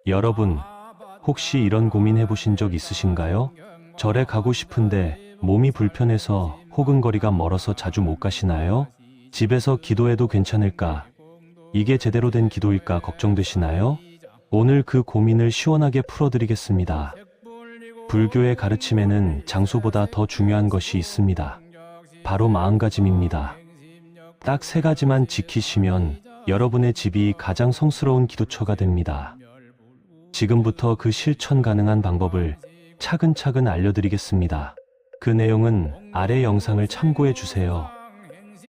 여러분, 혹시 이런 고민 해보신 적 있으신가요? 절에 가고 싶은데 몸이 불편해서 혹은 거리가 멀어서 자주 못 가시나요? 집에서 기도해도 괜찮을까? 이게 제대로 된 기도일까 걱정되시나요? 오늘 그 고민을 시원하게 풀어드리겠습니다. 불교의 가르침에는 장소보다 더 중요한 것이 있습니다. 바로 마음가짐입니다. 딱 3가지만 지키시면 여러분의 집이 가장 성스러운 기도처가 됩니다. 지금부터 그 실천 가능한 방법을 차근차근 알려드리겠습니다. 그 내용은 아래 영상을 참고해 주세요.